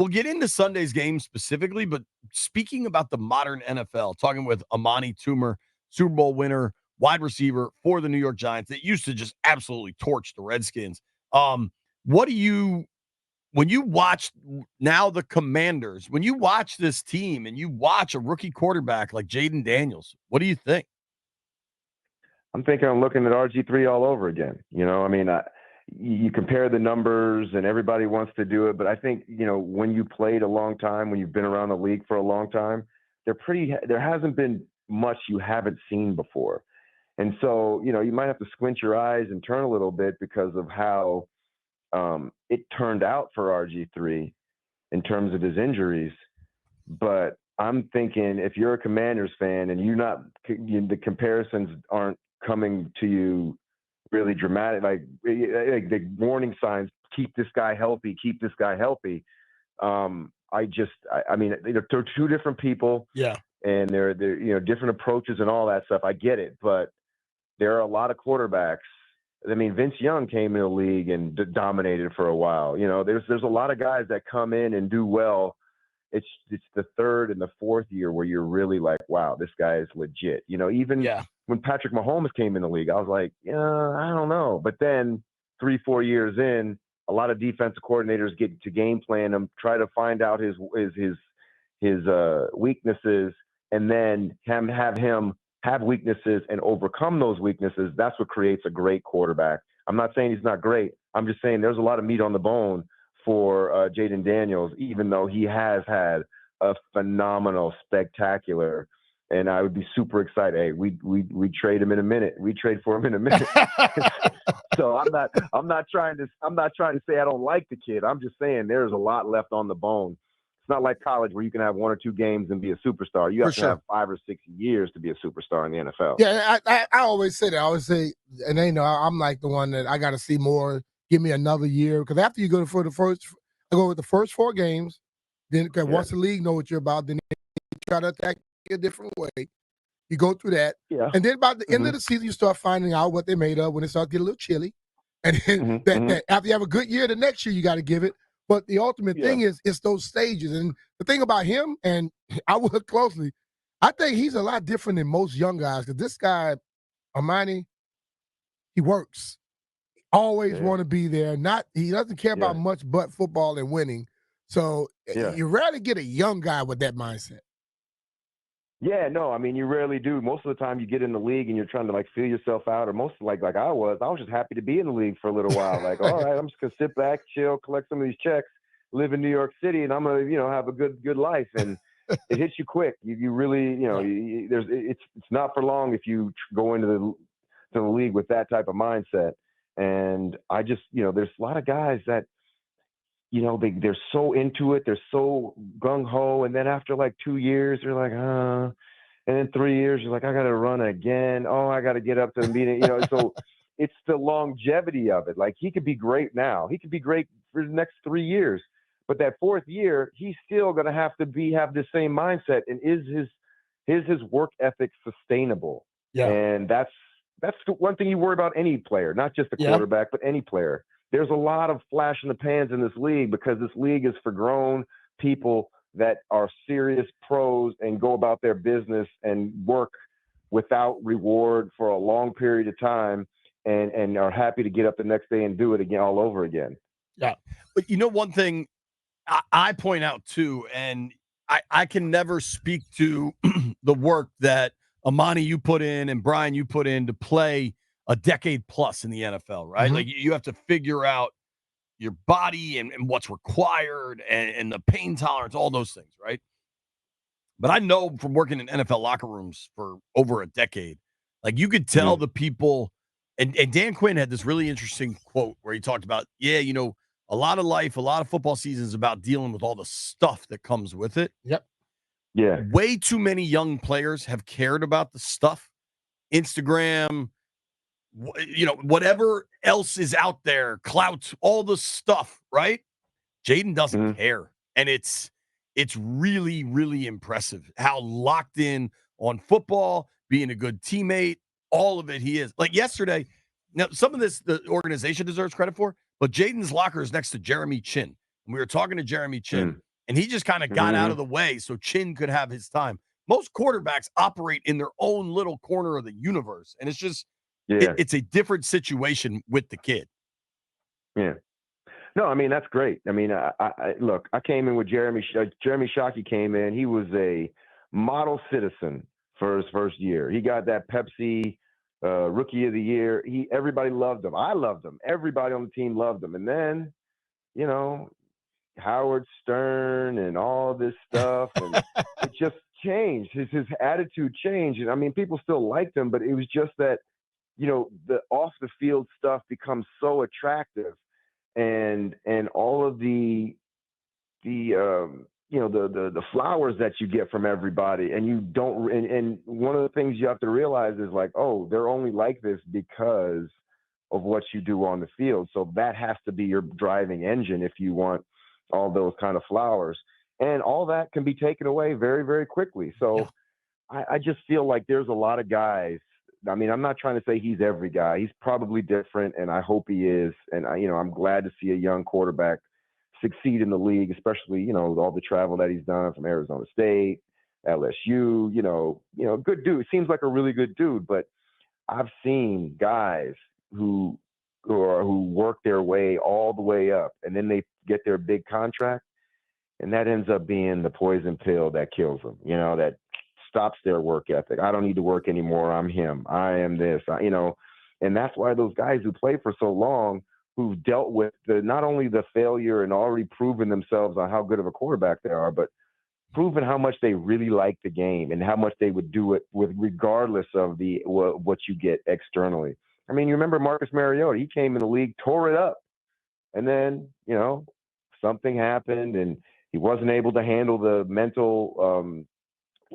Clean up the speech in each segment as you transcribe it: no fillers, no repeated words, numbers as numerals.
We'll get into Sunday's game specifically, but speaking about the modern NFL, talking with Amani Toomer, Super Bowl winner, wide receiver for the New York Giants that used to just absolutely torch the Redskins. What do you, when you watch now the Commanders, when you watch this team and you watch a rookie quarterback like Jayden Daniels, what do you think? I'm thinking I'm looking at RG3 all over again. I mean, you compare the numbers and everybody wants to do it, but I think, when you played a long time, when you've been around the league for a long time, there hasn't been much you haven't seen before. And so, you might have to squint your eyes and turn a little bit because of how it turned out for RG3 in terms of his injuries. But I'm thinking if you're a Commanders fan and the comparisons aren't coming to you really dramatic, like the warning signs, keep this guy healthy. I mean, they're two different people. Yeah. And they're different approaches and all that stuff. I get it. But there are a lot of quarterbacks. I mean, Vince Young came in the league and dominated for a while. There's a lot of guys that come in and do well. It's the third and the fourth year where you're really like, wow, this guy is legit. Even when Patrick Mahomes came in the league, I was like, yeah, I don't know. But then 3-4 years in, a lot of defensive coordinators get to game plan him, try to find out his weaknesses, and then have him have weaknesses and overcome those weaknesses. That's what creates a great quarterback. I'm not saying he's not great. I'm just saying there's a lot of meat on the bone for Jayden Daniels, even though he has had a phenomenal, spectacular, and I would be super excited. Hey, we trade him in a minute. We trade for him in a minute. So I'm not trying to say I don't like the kid. I'm just saying there's a lot left on the bone. It's not like college where you can have 1 or 2 games and be a superstar. You have to have 5 or 6 years to be a superstar in the NFL. Yeah, I always say that. I always say, and I'm like the one that I got to see more. Give me another year, because after you go with the first 4 games, then once the league know what you're about, then they try to attack you a different way. You go through that, and then about the end of the season, you start finding out what they're made of when it starts to get a little chilly. And then that after you have a good year, the next year you got to give it. But the ultimate thing is it's those stages. And the thing about him, and I look closely, I think he's a lot different than most young guys, because this guy, Amani, he works. Always want to be there. He doesn't care about much but football and winning. So you rarely get a young guy with that mindset. Yeah, no, I mean, you rarely do. Most of the time you get in the league and you're trying to feel yourself out, or most like I was just happy to be in the league for a little while. Like, all right, I'm just going to sit back, chill, collect some of these checks, live in New York City, and I'm going to, have a good life. And it hits you quick. You really, it's not for long if you go into the league with that type of mindset. And I just, there's a lot of guys that, they're so into it. They're so gung-ho. And then after 2 years, they're like, and then 3 years, you're like, I got to run again. Oh, I got to get up to the meeting. So it's the longevity of it. Like, he could be great now. He could be great for the next 3 years. But that 4th year, he's still going to have the same mindset. And is his work ethic sustainable? Yeah. And that's the one thing you worry about any player, not just the quarterback, but any player. There's a lot of flash in the pans in this league, because this league is for grown people that are serious pros and go about their business and work without reward for a long period of time, and are happy to get up the next day and do it again, all over again. Yeah. But one thing I point out too, and I can never speak to the work that Amani you put in and Brian you put in to play a decade plus in the NFL, right? Mm-hmm. Like, you have to figure out your body and what's required and the pain tolerance, all those things, right? But I know from working in NFL locker rooms for over a decade, like, you could tell the people, and Dan Quinn had this really interesting quote where he talked about, a lot of life, a lot of football seasons is about dealing with all the stuff that comes with it. Yep. Yeah. Way too many young players have cared about the stuff, Instagram, whatever else is out there, clout, all the stuff, right? Jayden doesn't care. And it's really, really impressive how locked in on football, being a good teammate, all of it he is. Like yesterday, now some of this the organization deserves credit for, but Jayden's locker is next to Jeremy Chin. And we were talking to Jeremy Chin, and he just kind of got out of the way so Chin could have his time. Most quarterbacks operate in their own little corner of the universe, and it's just it's a different situation with the kid. Yeah. No, I mean, that's great. I mean, look, I came in with Jeremy Shockey came in. He was a model citizen for his first year. He got that Pepsi Rookie of the Year. Everybody loved him. I loved him. Everybody on the team loved him. And then, you know, Howard Stern and all this stuff, and it just changed. His attitude changed. And I mean, people still liked him, but it was just that, you know, the off the field stuff becomes so attractive. And all of the flowers that you get from everybody, and you don't, and one of the things you have to realize is like, oh, they're only like this because of what you do on the field. So that has to be your driving engine if you want all those kind of flowers, and all that can be taken away very, very quickly. So I just feel like there's a lot of guys. I mean, I'm not trying to say he's every guy. He's probably different, and I hope he is. And I'm glad to see a young quarterback succeed in the league, especially, you know, with all the travel that he's done from Arizona State, LSU. Good dude. Seems like a really good dude. But I've seen guys who work their way all the way up, and then they get their big contract, and that ends up being the poison pill that kills them. You know, that stops their work ethic. I don't need to work anymore. I'm him. I am this. And that's why those guys who play for so long, who've dealt with not only the failure and already proven themselves on how good of a quarterback they are, but proven how much they really like the game and how much they would do it with regardless of what you get externally. I mean, you remember Marcus Mariota? He came in the league, tore it up, and then something happened, and he wasn't able to handle the mental.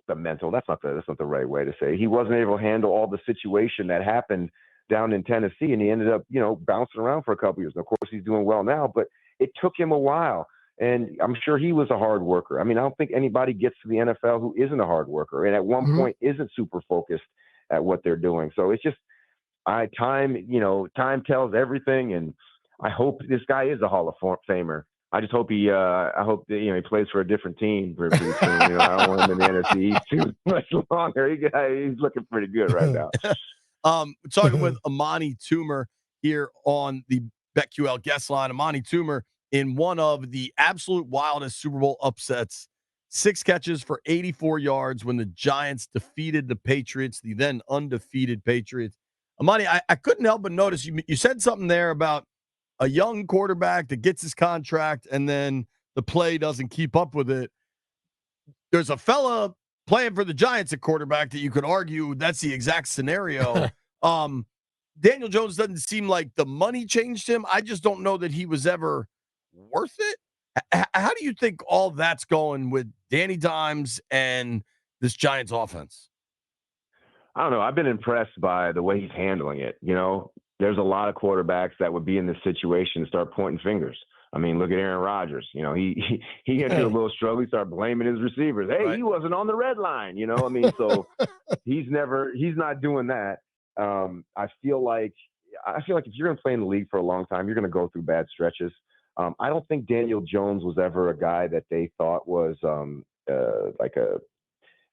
That's not the right way to say. He wasn't able to handle all the situation that happened down in Tennessee, and he ended up, bouncing around for a couple years. And of course, he's doing well now, but it took him a while. And I'm sure he was a hard worker. I mean, I don't think anybody gets to the NFL who isn't a hard worker, and at one point isn't super focused at what they're doing. So it's just, time tells everything, and I hope this guy is a Hall of Famer. I just hope he plays for a different team pretty soon. I don't want him in the NFC East too much longer. He's looking pretty good right now. Talking with Amani Toomer here on the BetQL guest line. Amani Toomer in one of the absolute wildest Super Bowl upsets. 6 catches for 84 yards when the Giants defeated the Patriots, the then undefeated Patriots. Amani, I couldn't help but notice you said something there about a young quarterback that gets his contract and then the play doesn't keep up with it. There's a fella playing for the Giants at quarterback that you could argue that's the exact scenario. Daniel Jones doesn't seem like the money changed him. I just don't know that he was ever worth it. How do you think all that's going with Danny Dimes and this Giants offense? I don't know. I've been impressed by the way he's handling it. There's a lot of quarterbacks that would be in this situation and start pointing fingers. I mean, look at Aaron Rodgers. He entered a little struggle. He started blaming his receivers. Hey, right. He wasn't on the red line. I mean, so he's not doing that. I feel like if you're going to play in the league for a long time, you're going to go through bad stretches. I don't think Daniel Jones was ever a guy that they thought was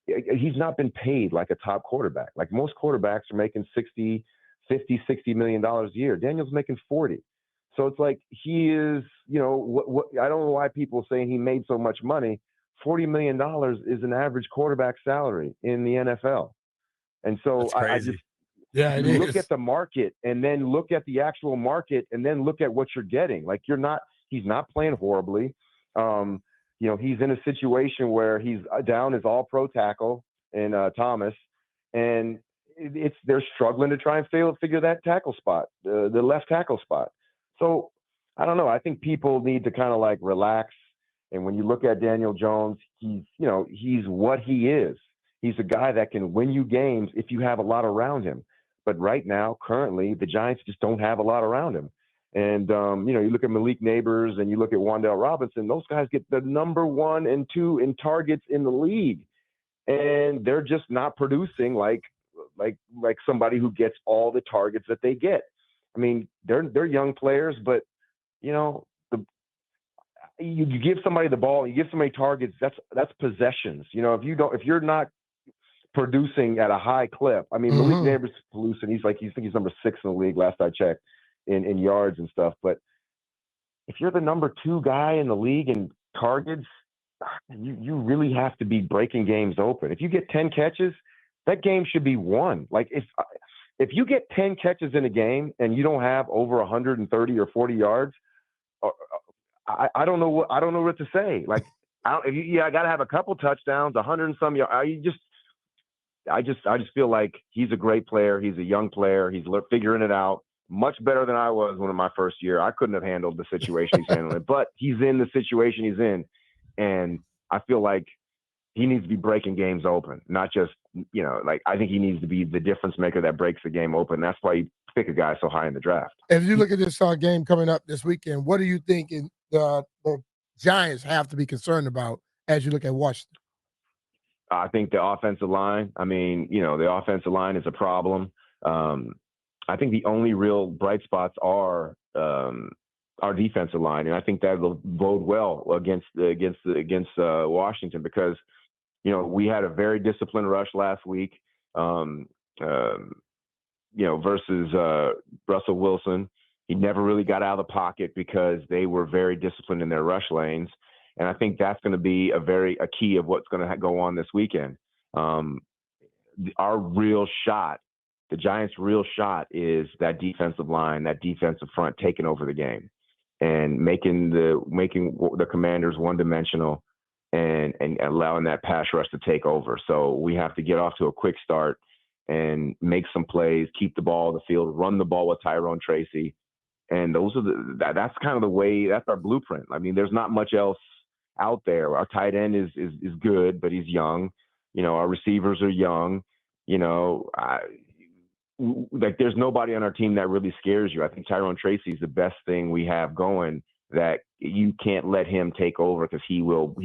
he's not been paid like a top quarterback. Like most quarterbacks are making $50, $60 million a year. Daniel's making 40. So it's like he is, what I don't know why people saying he made so much money. $40 million is an average quarterback salary in the NFL. And so I just look at the market and then look at the actual market and then look at what you're getting. Like he's not playing horribly. He's in a situation where he's down his all-pro tackle in Thomas, and they're struggling to try and figure that tackle spot, the left tackle spot. So I don't know. I think people need to kind of like relax. And when you look at Daniel Jones, he's what he is. He's a guy that can win you games if you have a lot around him. But right now, currently, the Giants just don't have a lot around him. And, you look at Malik Neighbors and you look at Wan'Dale Robinson, those guys get the number 1 and 2 in targets in the league. And they're just not producing like somebody who gets all the targets that they get. I mean, they're young players, but, you give somebody the ball, you give somebody targets. That's possessions. If you're not producing at a high clip. I mean, Malik Neighbors producing. He's number 6 in the league last I checked in yards and stuff. But if you're the number 2 guy in the league in targets, you really have to be breaking games open. If you get 10 catches, that game should be won. Like if you get 10 catches in a game and you don't have over 130 or 40 yards, I don't know what to say. Like I got to have a couple touchdowns, 100 and some yards. I just feel like he's a great player. He's a young player. He's figuring it out much better than I was in my first year. I couldn't have handled the situation he's handling, but he's in the situation he's in. And I feel like he needs to be breaking games open, not just, I think he needs to be the difference maker that breaks the game open. That's why you pick a guy so high in the draft. If you look at this game coming up this weekend, what do you think the Giants have to be concerned about as you look at Washington? I think the offensive line. I mean, the offensive line is a problem. I think the only real bright spots are our defensive line, and I think that will bode well against Washington because we had a very disciplined rush last week. Versus Russell Wilson. He never really got out of the pocket because they were very disciplined in their rush lanes. And I think that's going to be a key of what's going to go on this weekend. Our real shot, the Giants' real shot is that defensive line, that defensive front taking over the game and making the Commanders one-dimensional and allowing that pass rush to take over. So we have to get off to a quick start and make some plays, keep the ball on the field, run the ball with Tyrone Tracy. And that's kind of the way, that's our blueprint. I mean, there's not much else out there. Our tight end is good, but he's young. Our receivers are young. There's nobody on our team that really scares you. I think Tyrone Tracy is the best thing we have going, that you can't let him take over because he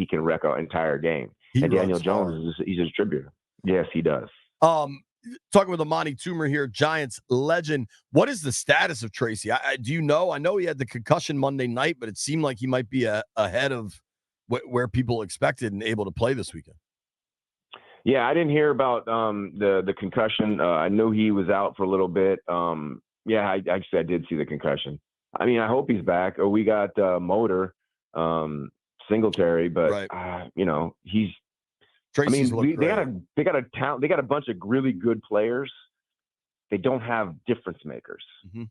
can wreck an entire game. And Daniel Jones he's a distributor. Yes, he does. Talking with Amani Toomer here, Giants legend. What is the status of Tracy? Do you know? I know he had the concussion Monday night, but it seemed like he might be ahead of where people expected and able to play this weekend. Yeah, I didn't hear about the concussion. I knew he was out for a little bit. I did see the concussion. I mean, I hope he's back. We got Motor, Singletary, but right. He's. Tracy's they got a bunch of really good players. They don't have difference makers. Mm-hmm.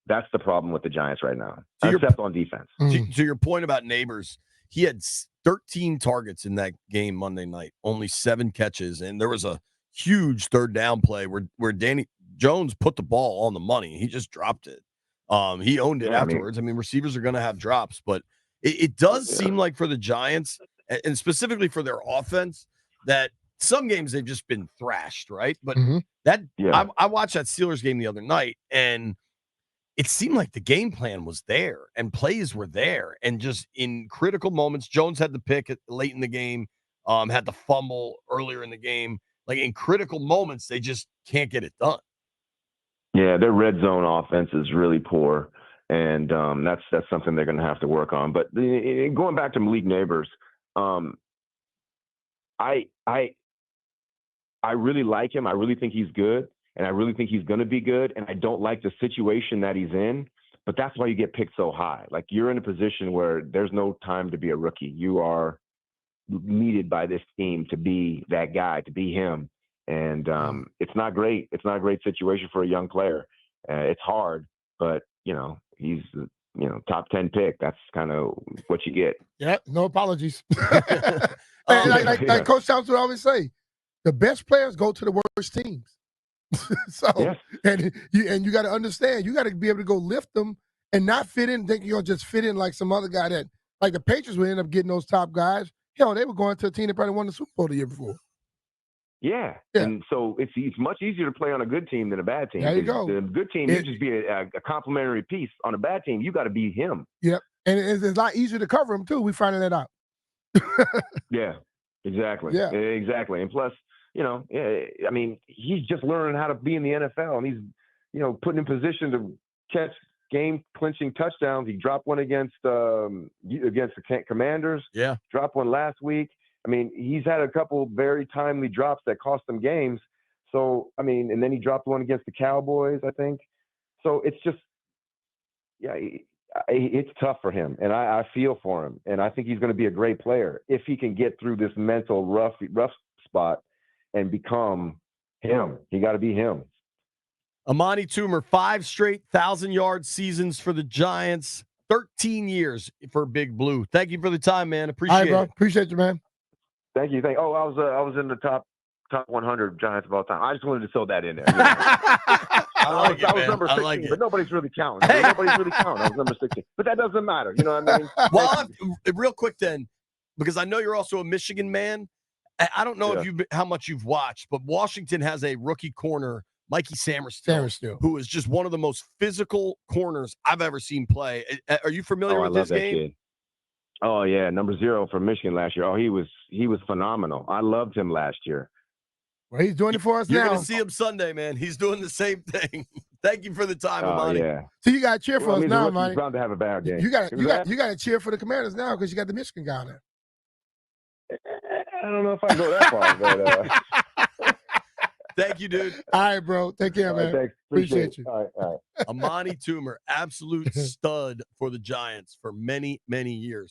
That's the problem with the Giants right now, except on defense. To your point about Neighbors, he had 13 targets in that game Monday night, only 7 catches, and there was a huge third down play where Danny Jones put the ball on the money. He just dropped it. He owned it afterwards. I mean, receivers are going to have drops, but it does seem like for the Giants, and specifically for their offense, that some games they've just been thrashed, right? But I watched that Steelers game the other night, and it seemed like the game plan was there and plays were there. And just in critical moments, Jones had the pick late in the game, had the fumble earlier in the game. Like in critical moments, they just can't get it done. Yeah, their red zone offense is really poor, and that's something they're going to have to work on. But going back to Malik Neighbors, I really like him. I really think he's good, and I really think he's going to be good. And I don't like the situation that he's in, but that's why you get picked so high. Like you're in a position where there's no time to be a rookie. You are needed by this team to be that guy, to be him. And it's not great. It's not a great situation for a young player. It's hard, but he's top 10 pick. That's kind of what you get. Yeah, no apologies. Like Coach Thompson would always say, the best players go to the worst teams. And you got to understand, you got to be able to go lift them and not fit in, think you're going to just fit in like some other guy that, like the Patriots would end up getting those top guys. Hell, they were going to a team that probably won the Super Bowl the year before. Yeah. And so it's much easier to play on a good team than a bad team. There you go. The good team, you just be a complimentary piece. On a bad team, you got to be him. Yep. And it's a lot easier to cover him, too. We finding that out. Yeah, exactly. Yeah. Exactly. And plus, I mean, he's just learning how to be in the NFL, and he's, put in position to catch game-clinching touchdowns. He dropped one against the Commanders. Yeah. Dropped one last week. I mean, he's had a couple very timely drops that cost him games. So, I mean, and then he dropped one against the Cowboys, I think. So it's just, yeah, it's tough for him, and I feel for him, and I think he's going to be a great player if he can get through this mental rough spot and become him. He got to be him. Amani Toomer, 5 straight 1,000-yard seasons for the Giants, 13 years for Big Blue. Thank you for the time, man. Appreciate it. Appreciate you, man. Thank you. Oh, I was in the top 100 Giants of all time. I just wanted to throw that in there. You know? I was number 16, but nobody's really counting. Hey. Nobody's really counting. I was number 16, but that doesn't matter. You know what I mean? Well, real quick then, because I know you're also a Michigan man. I don't know how much you've watched, but Washington has a rookie corner, Mikey Samerstill, who is just one of the most physical corners I've ever seen play. Are you familiar with his game? Kid. Oh yeah, number 0 for Michigan last year. Oh, he was phenomenal. I loved him last year. Well, he's doing it for us You're now. You're going to see him Sunday, man. He's doing the same thing. Thank you for the time, Amani. Yeah. So you got to cheer for us now, Amani. He's bound to have a bad game. You got to cheer for the Commanders now because you got the Michigan guy there. I don't know if I go that far, but thank you, dude. All right, bro. Take care, man. Thanks. Appreciate you. All right. Amani Toomer, absolute stud for the Giants for many, many years.